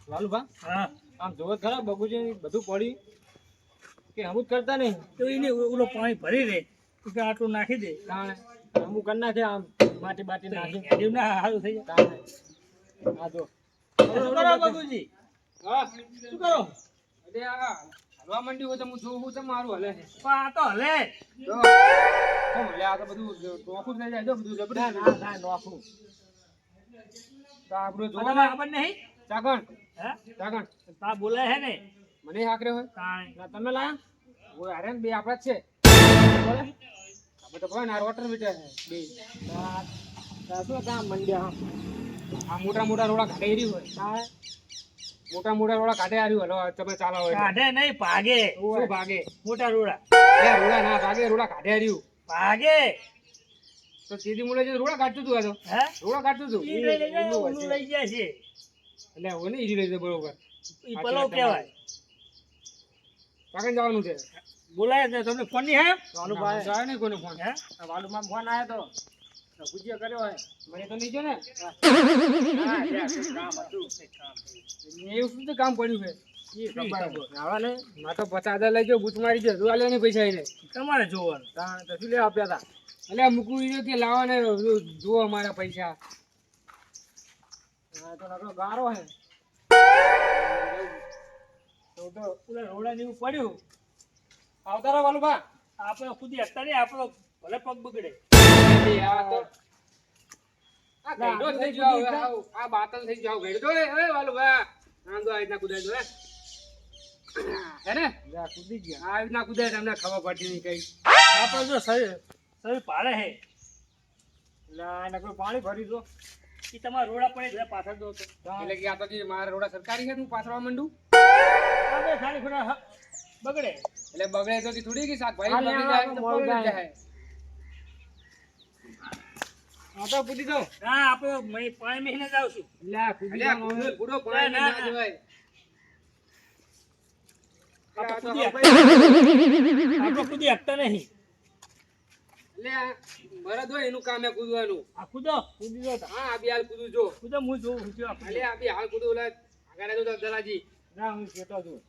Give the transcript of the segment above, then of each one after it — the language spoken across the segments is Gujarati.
લાલુભા હા આમ જોવો ખરા બગુજી બધું પડી કે અમુક કરતા નહીં તો એને ઓલો પાણી ભરી દે તો કે આટલું નાખી દે અમુક કરી નાખે આમ માટી બાટી નાખી એનું ના સારું થઈ જાય. હા જો શું કરો બગુજી? હા શું કરો? અરે આ હલવા માંડ્યું હોય તો હું જોઉં છું મારું હલે છે પણ આ તો હલે જો કેમ હલે આ તો બધું ટોકું થઈ જાય જો બધું જબરી ના નોખું તો આપણું જોવો ને ખબર નહીં ચાકણ હે ચાકણ તા બોલાય હે ને મને હાકરે હોય કાંઈ ના તમે લાયા ઓય અરે બે આપણા જ છે આપણે તો કોઈ ના વોટર મીટર છે બે શું કામ મંડ્યા આ મોટા મોટા રોડા કાઢે એરી હોય મોટા મોટા રોડા કાઢે આર્યું હલો તમે ચાલો હોય કાઢે નહીં ભાગે શું ભાગે મોટા રોડા એ રોડા ના ભાગે રોડા કાઢે આર્યું ભાગે તો સીધી મુલે જે રોડા કાઢતું તું આ તો હે રોડા કાઢતું તું ઈ લઈ જાય ઓલું લઈ જાય છે એટલે હું નહીં ઈરી લઈ જાય બરોબર ઈ પલાવ કહેવાય. કાકન જવાનું છે બોલાય છે તમને ફોન ની હે વાલુભાઈ જાય નહીં કોને ફોન હે વાલુમાં ફોન આવ્યો તો ગુજિયા કર્યો હોય મને તો નહીં જો ને કામ હતું એવું શું તો કામ પડ્યું છે આવા ને માં તો 50,000 લઈ ગયો બૂચ મારી ગયો જોવા લેવાની પૈસા એને તમારે જોવાનું તો શું લેવા આપ્યા હતા એટલે મૂકવું કે લાવવા ને જુઓ અમારા પૈસા હા તો નકરો ગારો હે તો ઓલા રોડા જેવું પડ્યું આવતા રહો વાલુભા આપણે ખુદ હસતા નહીં આપણો ભલે પગ બગડે. આ તો આ ગઈડો થઈ જાવ આ બાતલ થઈ જાવ ગઈડો એ વાલુભા આમ તો આ રીતના કુદાય દો હે ને જા કૂદી ગયા આ રીતના કુદાય તમને ખબર પડતી નહીં કઈ આપણે જો શરીર પાડે હે લા નકરો પાણી ભરી દો એ તમારા રોડા પડે એટલે પાછળ દો તો એટલે કે આ તો જે મારા રોડા સરકારી છે હું પાછળવા માંડું આપણે ખાલી ખોટા બગડે એટલે બગડે તો થોડી કે શાકભાજી બગડી જાય તો પડી જાય આ તો પૂછી દો હા આપણે પાણી મહિને જાવ છું લા કુદી પૂરો પાણી ના જવાય આપણે કુદી હકતા નહીં એટલે મરદ હોય એનું કામ હે કૂદવાનું આ કૂદો કૂદી દો હા આ બી હાલ કૂદું જો કૂદો હું જોઉં છું એટલે આ બી હાલ કૂદું ઓલા આગળ તો દલાજી ના હું કહેતો છું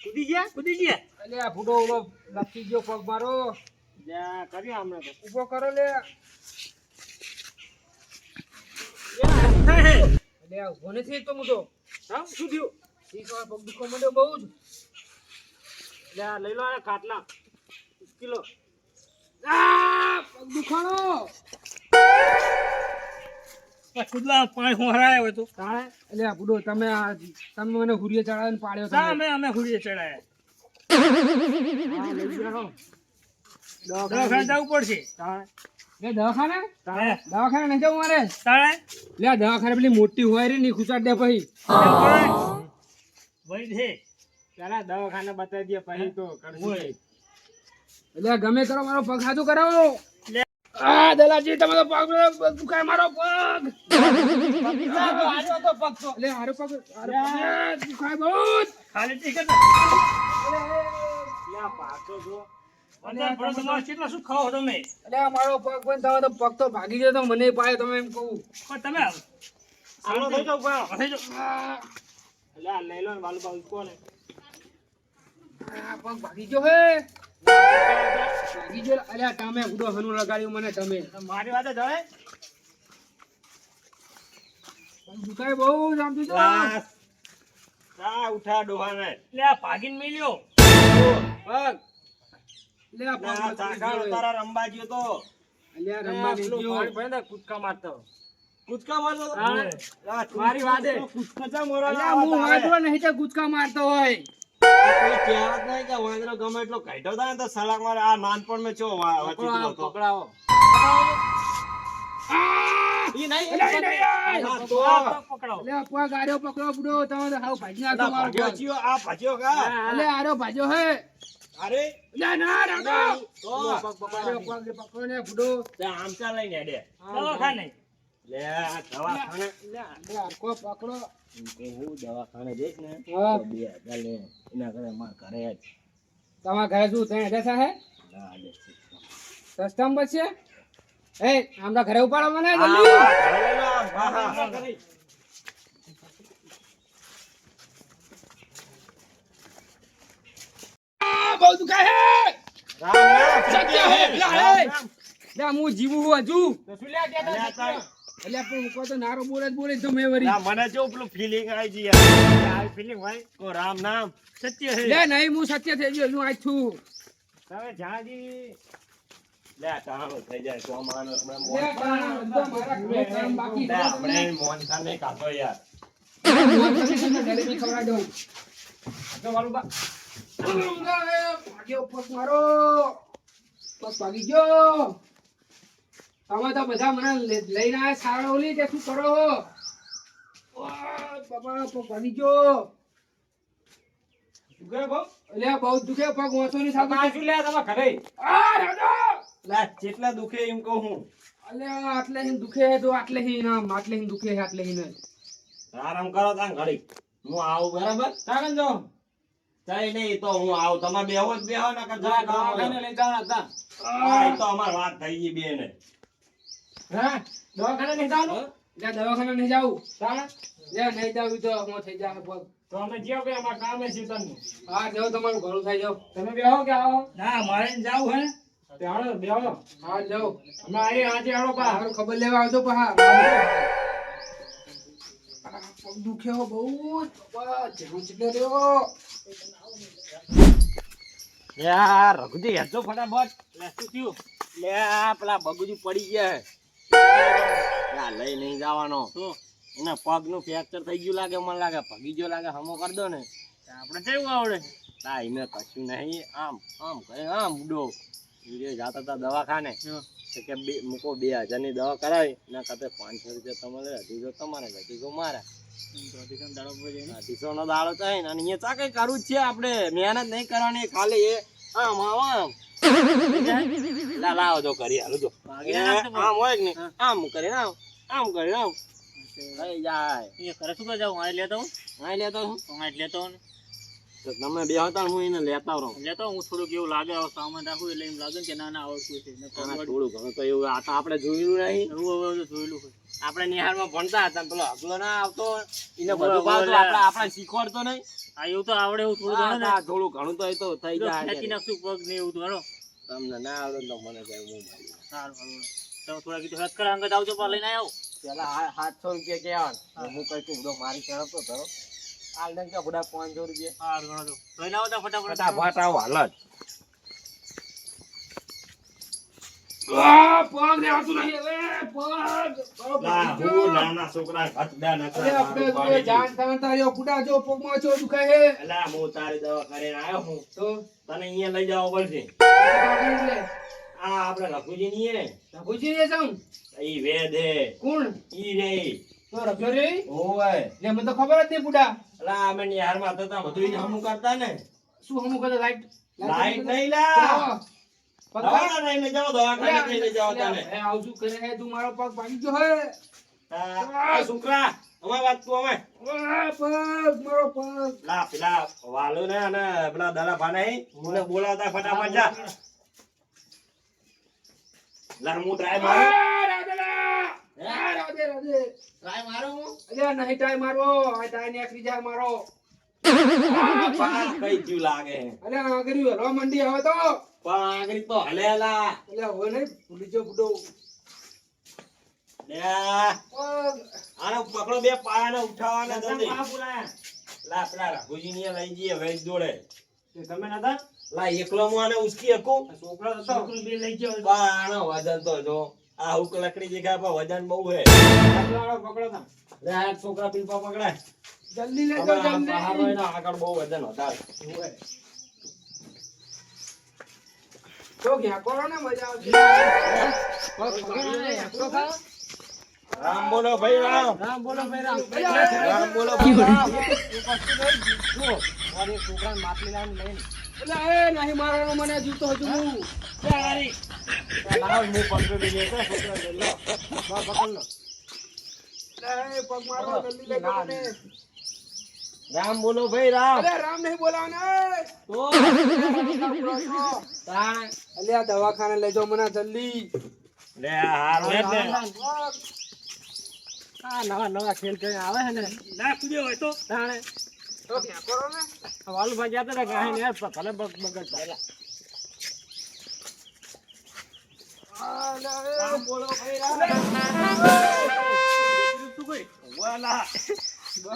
કૂદી ગયા એટલે આ ફૂટો ઓલો લપસી ગયો પગ મારો લ્યા કર્યો હમણાં તો ઊભો કરો લે એટલે આ ઊભો નથી તો હું તો હા શું થયું ઠીક હવે પગ દુખવા માંડ્યો બહુ જ લ્યા લઈ લો આ ખાટલા 1 કિલો પગ દુખાણો કૂદલા પાણી હું હરાય હોય તો એટલે આ બુડો તમે મને હુરીએ ચડાવીને પાડ્યો તમે અમે હુડીએ ચડાયા હા લઈ જાઓ દવાખાને જવું પડશે લે દવાખાને હે દવાખાને નહીં જવું મારે તારે લે દવાખાને પેલી મોટી હોય રે ની ખુચાડ દે પછી વઈ દે પેલા દવાખાને બતાવી દે પછી તો કરશું એટલે ગમે કરો મારો પગ હાજુ કરાવો આ દલાજી તમે તો પગ દુખાય મારો પગ હારો તો પગ તો લે હારો પગ દુખાય બહુ ખાલી ટિકટ યા પાછો જો તમારે કેટલા શું ખાઓ તમે એટલે મારો પગ પણ થયો તો પગ તો ભાગી ગયો તો મને પાયો તમે એમ કહું પણ તમે આવો થઈ જાવ થઈ જાવ એટલે આ લઈ લો ને વાલુ બાજુ કોને પગ ભાગી ગયો હે ભાગી ગયો અલ્યા તમે ઉડો હનુ લગાડ્યું મને તમે મારી વાત જ હવે દુખાય બહુ જામતી તો ઉઠા ડોહાને લે આ ભાગીને મેલ્યો પગ લે આ પગ તારા રંબા ગયો તો અલ્યા રમવા નહીં ગયો પાણી પડે ને કૂદકા મારતો મારી વાદે કૂદકા ચા મોરો અલ્યા હું વાંદરો નહીં તો ગુચકા મારતો હોય કોઈ કહેવત નહીં કે વાંદરો ગમે એટલો કાઢ્યો થાય ને તો સલાક મારે આ નાનપણ મેં ચો પકડાવો પકડાવો ઈ નહીં પકડાવો અલ્યા પગ આર્યો પકડો બુડો તમે તો હાવ ભાજી નાખો મારો ભાગ્યો પગ. ચિયો આ ભાગ્યો કા અલ્યા આર્યો ભાજ્યો હે અરે અલ્યા ના રાડો તો પગ પકડ્યો પગ પકડો ને બુડો તે આમચા લઈને હેડે દવાખાને લે આ દવાખાને અલ્યા હરકો પકડો હું દવાખાને જઈશ ને હા. તો 2000 લે એના કરે માર ઘરે જ તમારા ઘરે શું ત્યાં એડ્રેસ હે ના લે સસ્તામાં બચશે એ આમના ઘરે ઉપાડો મને હા, જલ્દી. હા, ઘરે લઈ લો. હા, હા, હા. બહુ દુખાય હે. રામ, રામ. સત્ય હે. લા, રામ, હે. રામ. લે હું જીવું છું હજુ. તો શું લ્યા કહેતા અલ્યા સત્ય? અલ્યા પણ મૂકો તો નારો બોલે તો મેં વરી. લા, મને જો પેલું feeling આવી ગઈ યાર. આવી feeling હોય તો રામ નામ સત્ય હે. લે નહીં હું સત્ય થઈ ગયો હું આજ છું. તમે જ્યાંથી લે કાણો થઈ જાય તો માણસ લે કાણા બધા મારા ઘરે કામ બાકી લે છે આપણે તમને. મોહનથાળ નહીં ખાતો યાર. તમને જલેબી ખવડાવી દઉં. તો વાલું બા. ભાગ્યો પગ મારો. પગ ભાગી ગયો. તમે તો બધા મને લઈને આયા સારા ઓલી કે શું કરો હો? ઓય બાબા પગ ભાગી ગયો. શું કહે બહુ? અલ્યા બહુ દુખે પગ વાંચો નહીં તમે થતું. શું લ્યા તમે ઘરે? આ રાજા! લા જેટલા દુખે એમ કહું હું. અલ્યા આટલે હિન દુખે તો આટલે હિન આમ આટલે હિન દુખે આટલે હિન. આરામ કરો તાન ઘડી. હું આવું બરાબર? કાગન જો. ચાઈ નહીં તો હું આવું. તમે બેહો જ બેહો ને કે જા દવાખાને લઈ જવાના હતા. હા, એ તો અમાર વાત થઈ ગઈ બેને. હા દવાખાને નહીં જવાનું? લે દવાખાને નહીં જાવું. તાણ? લે નહીં જાવું તો હું થઈ જાય પગ. તો અમે જીઓ કે અમાર કામે છે તને. હા જાઓ તમારું ઘણું થાય જાઓ. તમે બેહો કે આવો? ના મારે જાવું હે તે હાલો બેહો. હા જાઓ. અમે આવીએ આજે હાલો પા. હારું ખબર લેવા આવજો પા. પગ દુખ્યો બહુ જ. બાબા જેવું ચીટલો રહ્યો. યાર રઘુજી હેજો ફટાફટ. લે શું થયું લે આ પેલા બગુજી પડી ગયા લા લઈ નહીં જવાનો શું એના પગ નું ફ્રેક્ચર થઈ ગયું લાગે મને લાગે ભાગી ગયો લાગે હમો કરી દો ને આપણે કેવું આવડે ના એને કશું નહીં આમ આમ કરે આમ ઉડો વિડીયો જાતા હતા દવાખાને તો કે મૂકો 2000 ની દવા કરાવી ના કાતે 500 રૂપિયા તમારે 250 તમારે 250 મારા 250 નો દાડો થાય ને અને અહીંયા ચા કઈ કરવું જ છે આપણે મહેનત નહીં કરવાની ખાલી એ આમ આમ લા લાવો જો કરી હાલો જો આમ હોય કે નહીં આમ કરીને આમ કરીને આમ થઈ જાય એ કરે શું કરે જાઉં અહીં લેતો હું અહીં લેતો હું અહીં લેતો હું તો તમે બે હતા હું એને લેતા રહું લેતો હું થોડુંક એવું લાગે હવે સામાન રાખું એટલે એમ લાગે ને કે ના ના આવડતું છે ને આમાં થોડું ઘણું તો એવું આ તો આપણે જોયેલું નહીં એવું હવે તો જોયેલું હોય આપણે નિહાળમાં ભણતા હતા ને પેલો હગલો ના આવતો એને બરાબર, બધું ભાવતું બરાબર. આપણે શીખવાડતો નહીં આ એવું તો આવડે એવું થોડું ઘણું ને હા, થોડું ઘણું તો એ તો થઈ જો જાય ખેંચી નાખશું પગ ને એવું તો હેડો તમને ના આવડે ને તો મને કહે હું મારી સારું સારું તમે થોડા કીધું હેત કરા અંગત આવજો પણ લઈને આવ્યો પેલા 700 રૂપિયા કહેવાનું હું કઈ તું બધો મારી ખેડતો ધરો હાલ ને કે બધા 500 રૂપિયા સારું ગણો તો લઈને આવો તો ફટાફટ ફટાફટ આવો હાલ જ આ પગ ને આવતું નહીં. એ પગ. બહુ લા ભાગી ગયો. હું નાના છોકરા ઘટડા અરે નકરા આપણે જોડે જાન તાન તાર્યો ફૂટા જો પગમાં છો દુખાય હે. એલા હું તારી દવા કરીને આવ્યો હું તો તને અહીંયા લઈ જવો પડશે એટલે આ આપણે લખુજી ની હે રઘુજી ને જાઉં. ઈ વેદ હે કોણ? ઈ રે તો રખ્યો રે. ઓય લે મને તો ખબર જ નહીં બુડા. એલા અમે નિહારમાં હતા બધું હમું કરતા ને શું હમું કરે લાઈટ? લાઈટ નહીં લા પંખા? દવાખાને લઈને જાઓ દવાખાને લઈને જાઓ તને એ આવતું કરે હે તું મારો પગ ભાગી ગયો હે. આ છોકરા અમાર વાત તું અમે આ પગ મારો પગ. લા પેલા વાલો ને અને પેલા દલા ભાને મને બોલાવતા ફટાફટ જા લા હું ટ્રાય મારું આ રાધેલા. આ રાધે રાધે. ટ્રાય મારું હું અલ્યા નહીં ટાઈ મારો આ ટાઈ ને આખરી જા મારો. પાસ કઈ જ્યું લાગે અલ્યા આગળ હલવા મંડી હવે તો. પણ આગળ તો હલેલા અલ્યા હવે નહીં ભૂલી જો બુડો. લે પગ. આને પકડો બે પાયાને ઉઠાવવાના જલ્દી આ બોલાયા. લા પેલા રઘુજી ને લઈ જઈએ વૈદ જોડે તે તમે નતા? લા એકલો હું આને ઉસકી હકું છોકરો હતો. છોકરું બે લઈ ગયો પણ આનો વજન તો જો આ હુક લકડી દેખાય પણ વજન બહુ હે આગળ પકડો તા. લે આ છોકરા પીપા પકડાય જલ્દી લેજો હવે આ બહાર હોય જલ્દી. ને આગળ બહુ વજન વધારે તો ગયા કરો ને મજા આવશે. પગ પકડો ને એકલો ખાઓ. રામ બોલો ભાઈ રામ રામ બોલો ભાઈ રામ. રામ બોલો ભાઈ રામ અરે છોકરાને માટલી લાવીને લઈને. અલ્યા એ નહીં મારવાનો મને જીવતો હજુ હું. લાવ હું પકડી દઈએ તો છોકરા લઈ લો બસ પકડ લો. અલ્યા એ પગ મારો જલ્દી લેજો મને. રામ બોલો ભાઈ રામ અલ્યા રામ નહીં બોલાવવાના. તો તાણ અલ્યા દવાખાને લેજો મને જલ્દી. લે હારું હેડ ને. આ નવા નવા ખેલ કરીને આવે છે ને ના કૂદ્યો હોય તો તાણે તો ક્યાં કરો ને વાલુભાઈ જતા હતા ગાય ને યાર ભલે બગડ પહેલા બોલો ભાઈ તું કોઈ વાલા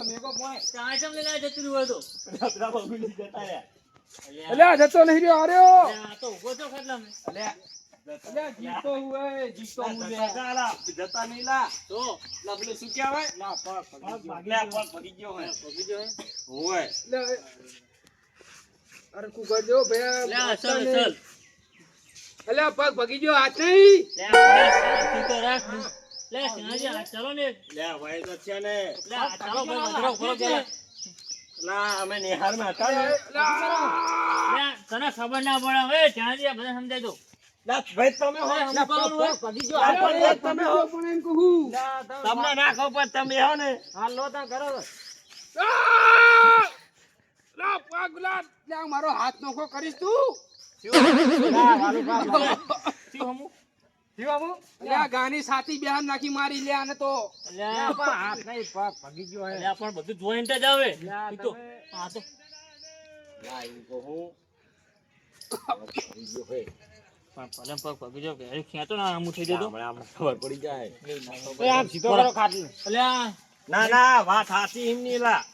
મેકો પોય ત્યાં ચમ લઈને જતું રહ્યું હતો રબરા બગડી જતા રહ્યા. અલ્યા જતો નહીં રહ્યો આર્યો આ તો ઉભો છો ખાટલા મેં અલ્યા જીતો હુએ જીતો હુએ જતા લા, જતા નહીં લા. તો લા પેલું શું કહેવાય? ના પગ લે પગ ભાગી ગયો હોય. પગી જો હે હોય. અરે કુ કરજો ભયા લે આ ચલ ચલ અલ્યા પગ ભગી ગયો હાથ નહીં લે આ તો રાખ લે ત્યાં જા ચલો ને લે ભાઈ તો છે ને. લે આ ચાલો ભાઈ વધરો કરો પેલા લા અમે નિહારમાં હતા ને. લે તને ખબર ના પડે હવે ત્યાં જા બધા સમજાય દો લા ભાઈ તમે હો. લે પગ ભગી ગયો લા ભાઈ તમે હો. પણ એમ કહું તમને ના ખબર તમે હો ને. હાલ લો તા કરો લા પગ લા લે મારો હાથ નોખો કરીશ તું લા વાલું કામ શું હમુ જીવામુ લે ગાની સાથી બેહાન નાખી મારી લે આને તો લે પણ હાથ નહીં પગ ભગી ગયો હે લે પણ બધું જોઈન્ટ જ આવે લા ઈ તો તમે હા તો લા એમ કહું. પણ પગ પગી જો કે ખેંચો ના આમું થઈ જતો હમણાં આમને ખબર પડી જાય. એ આમ સીધો કરો ખાટલો એટલે ના ના વાત સાચી એમની લા.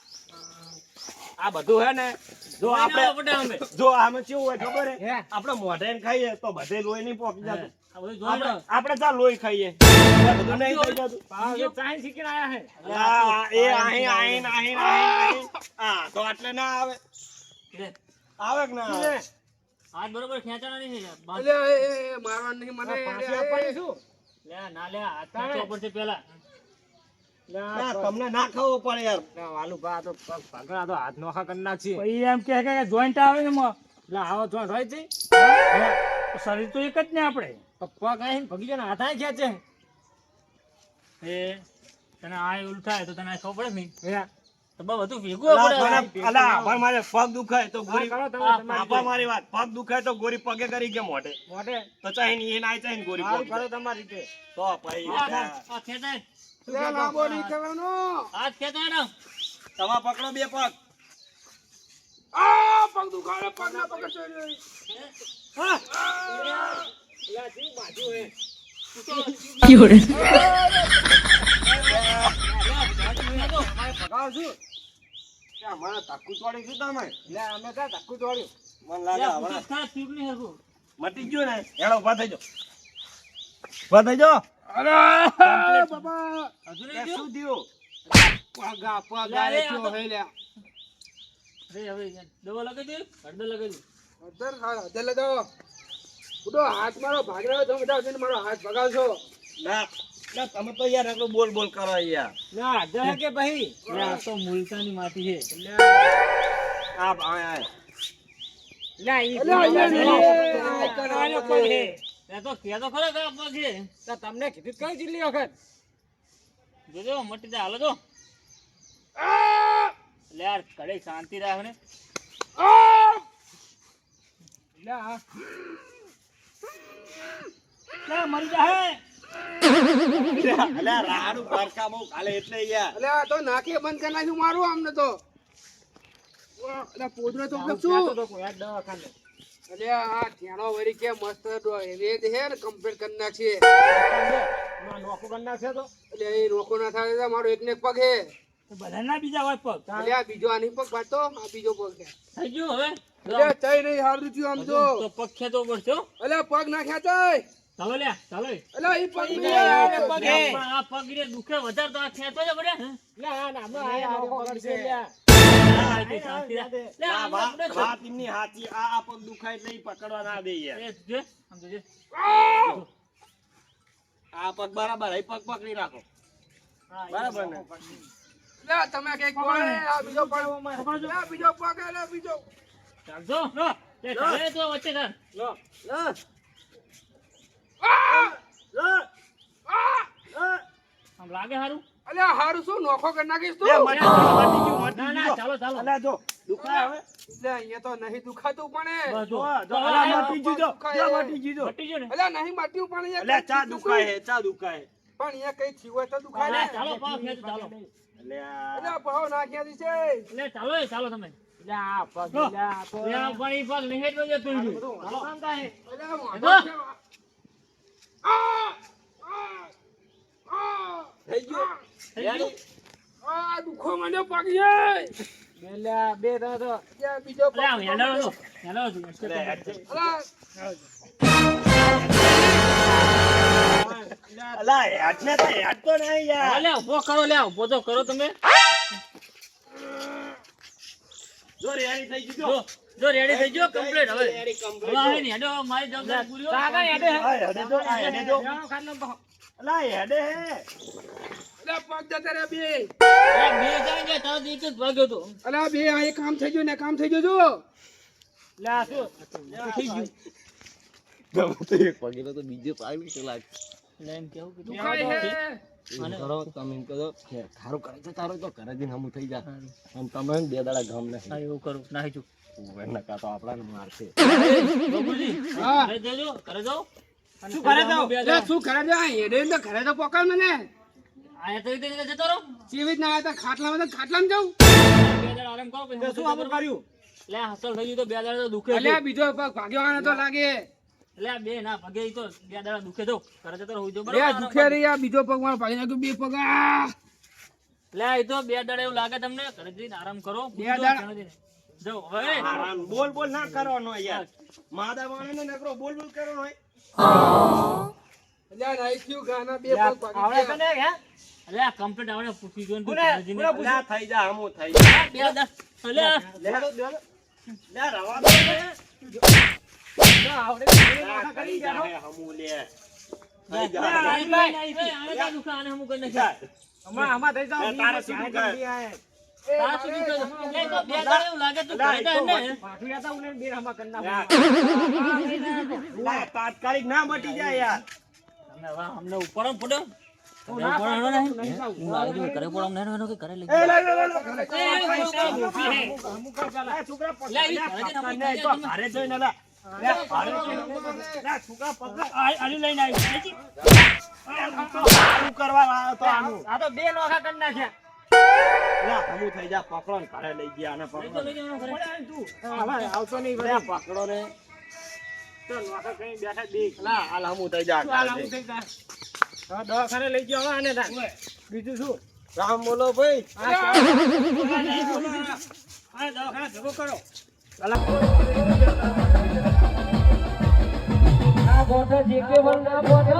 આ બધું હે ને જો આપણે જો આમાં કેવું હોય ખબર હે? હે આપણે મોઢે ને ખાઈએ તો બધે લોહી નહીં પોકી જતું. આ બધું જોઈન્ટ આપણે ચા લોહી ખાઈએ એટલે બધું નહીં થઈ જતું. પાવ એ ચાઈન શીખીને આયા હે લા, એ આહીં. હા તો આટલે ના આવે. લે આવે કે ના આવે? હાથ બરોબર ખેંચાણા નહીં થઈ જાય અલે એ મારવાનું નહીં મને પાછી આપવાની શું લે ના લે હાથ ખેંચવા પડશે પેલા ના, તમને ના ખાવું પડે યાર. વાલું ભા તો પગડા તો હાથ નોખા કરી નાખી પછી એમ કે જોઈન્ટ આવે ને એમાં એટલે આવો તો હોય છે તો શરીર તો એક જ ને આપણે પગ આવીને ભગી જાય ને હાથ આઈ ખેંચે એ તને આ એવું થાય તો તને ખબર પડે નહીં હે તો બસ બધું ભેગું લા, પડે મને- અલા, ભાઈ મારે પગ દુખાય તો ગોરી કરો તમે હા, તમારી આપા મારી વાત પગ દુખાય તો ગોરી પગે કરી કે મોઢે મોઢે તો ચાહે ને એ ના ચાહે ને ગોરી સારું પગ કરો તમારી રીતે તો ભાઈ આ ખેંચાય લે લાંબો નહીં કરવાનો હાથ ખેંચાય ને તમા પકડો બે પગ. આ પગ દુખાડે પગ ના પકડશો નહીં હા લા જી બાજુ હે ભગાવ છું ક્યાં મને ધક્કું ચોડી ગયું તમે? લે અમે ક્યાં ધક્કું તોડ્યું મને લાગે હમણાં ચૂંટણી હરખું મટી ગયું ને હેડો ઉભા થઈ જાઓ. ઉભા થઈ જાઓ. અરે બાબા હજુ તે નહીં શું થયું? પગ લે, આરે આ થયો તો- હે લે હવે દવા લગાવી દે હળદર લગાવી અધર અધર લગાવો ઉડો હાથ મારો ભાગરાવો તમે બધા જઈને મારો હાથ ભગાવશો ના ના, તમે તો યાર એટલું બોલ બોલ કરો યાર. ના અધર કે ભાઈ દે આ તો મુલતાની માટી છે આ ના ઈ આનો પગ છે તે તો કે તો ખરો કે આ પગ છે તો તમને કીધું કઈ જિલ્લી વખત જોજો મટી જાય હાલો તો લે યાર કડે શાંતિ રાખ ને લા લે મરી જાય અલ્યા રાડું પારકા બહુ કાલે એટલે યાર. અલે આ તો નાકે બંધ કરી નાખ્યું મારું આમને તો અલે પોદરો તો શું દવાખાને અલે આ ધ્યાનો વરી કે મસ્ત રેત હે ને કમ્પ્લીટ કરી નાખશે નોખું કરી નાખશે તો એટલે એ રોકો ના થાય તો મારો એકને એક પગ હે બધાના બીજા હોય પગ અલે આ બીજો આની પગ પાડતો આ બીજો પગ છે થઈ ગયું હવે અલે ચઈ નહીં હારું થયું આમ તો તો પગ ખેતો પડશે હો. અલે પગ ના ખેંચાય ચાલો લે ચાલો અલે ઈ પગ ઈ નહીં આવે, પગ પગ હે. હે. પણ આ પગ રે દુખે વધારે તો આ ખેંચો છે બડે ના ના હમણાં આયા આવો પગ છે શાંતિ રાખ. લે આ આ વાત આપણે તો- વાત એમની હાચી. આ પગ દુખાય એટલે ઈ પકડવા ના દે યાર. એ જો, આમ તો જો. આ પગ બરાબર એ પગ પકડી રાખો. હા, બરાબર ને? લે તમે કઈક બોલે આ બીજો પગ પકડજો. લે બીજો પગ હે, લે બીજો ચાલજો લો તે ચાલે તો વચ્ચે ચાલ લો લા, આ! લા, આ! લા. આમ લાગે સારું અલે હારું શું નોખો કરી નાખીશ લે, તું મટી ગયું, મટી ગયું, મટી ના ના ગયું. ચાલો ચાલો અલ્યા જો દુખાય હવે એટલે અહીંયા તો નહીં દુખાતું પણ બસ જો. જો અલા મટી જીજો મટી જીજો મટી ગયું ને? એટલે નહીં માટ્યું પણ એટલે અહીંયા ચા કઈ દુખાય થયું હે ચા દુખાય શું? પણ અહીંયા કઈ થયું હોય તો દુખાય ને ચાલો પાવ ખેંચો, ચાલો. એટલે એટલે ભાવ નાખ્યા છે એટલે ચાલો એ ચાલો તમે. એટલે આ પગ જો. એટલે આ તો ત્યાં પણ ઈ પગ નહીં હેઠ વળ્યો તું જો. ચાલો. કામ થાય. એટલે આ વાંધો જો. છે. આ! થઈ ગયું થઈ ગયું? આ દુખો મને પગ છે બેલા બે તો ત્યાં બીજો પગ અલે આમ હેડાડો જો. હેડાડો જો. અલા, અલા હેઠને તો હેઠ તો નહીં યાર અલે ઉભો કરો, લે ઉભો તો કરો તમે. જો રેડી થઈ ગયું જો જો રેડી થઈ ગયો કમ્પ્લીટ હવે. રેડી હવે કમ્પ્લીટ આવે ને હેડો મારી જવાબદારી પૂરી હોય. કાકા હેડે હે. આ હેડે તો આ હેડે તો જાણો ખાટલો બહો. અલા હેડે હે અલા પગ જતા રે બે અલે બે જાય ને તારો તો એક જ ભાગ્યો તો. અલા બે આ એક કામ થઈ ગયું ને કામ થઈ ગયું જો લે આ શું? થઈ ગયું. પગેલો તો બીજે પાવી છે લાગ લે એમ કેવું કીધું. દુખાય હે અને- કરો તમે એમ કરો કે થારું કરે છે તારો તો ઘરે જઈને હમું થઈ જાય અને તમે બે દાડા ગામ હા, નહીં એવું કરું નાહી છું. નકા તો આપણાને મારશે બાબુજી, હા ઘરે જજો, ઘરે જાઓ. અને શું કરે તો બે લે દાડા. શું કરે તો હેડે તો ઘરે તો પકડ મને આયા તો રીતે જતો રહો. ચીવી જ ના આવ્યા તા ખાટલામાં તો ખાટલામાં જાઉં બે દાડા આરામ કરો પછી શું આપણે કર્યું લે હસલ થઈ ગયું તો બે દાડા તો દુખે અલ્યા છે. બીજો પગ ભાગ્યો આને તો લાગે લે બે ના પગે ઈ તો બે દાડા દુખે તો ઘરે જતો રહું જો લે દુખે રે આ બીજો પગ મારો ભાગી નાખ્યો બે પગ આ લે ઈ તો બે દાડા એવું લાગે તમને ઘરે જઈને આરામ કરો. બે દાડા- ઘરે જઈને. જાઓ હવે. આરામ બોલ બોલ ના કરવાનો યાર માદા વાળાને નકરો બોલ બોલ કરવાનો હોય અલ્યા નહીં થયું ગાના બે લે, પગ ભાગી ગયા. અલે આ કમ્પ્લીટ આવડે પૂછી ગયો ને તું ઘરે જઈને. અલા થઈ જા હમું થઈ જા બે દાડા અલે લે રવા દો કરી જા હે હમું લે થઈ જા આને દુખે આને હમું કરી નાખ્યા. આમાં થઈ જાવ તારે શું કરે તારા શું દુખે? લે તો બે દાડા એવું લાગે તું ઘરે જા ને. લે તાત્કાલિક ના મટી જાય યાર તમે હવે અમને ઉપર પડો. હું ના પડો નહીં. હું આવી ગયો ઘરે પડો નહીં કે ઘરે લઈ એ લે લે લે છોકરા લે ઈ ઘરે જઈને આપણે પકડ તો ઘરે જોઈને લે લે ઘરે જોઈને લે છોકરા પકડ આલી લઈને આવી. આનું કરવા આવ્યો તો આનું આ તો બે નોખા કરી નાખ્યા. લે હમું થઈ જા પકડો ને ઘરે લઈ ગયા અને લઈ પકડો તો લઈ જવાનો ઘરે. આવતો નહીં લે પકડો ને લા હાલ હમું થઈ જા દવાખાને લઈ ગયો આને બીજું શું રામ બોલો ભાઈ આ દવાખાના ભેગો કરો. આ બોટો જીકે વન ના બોટો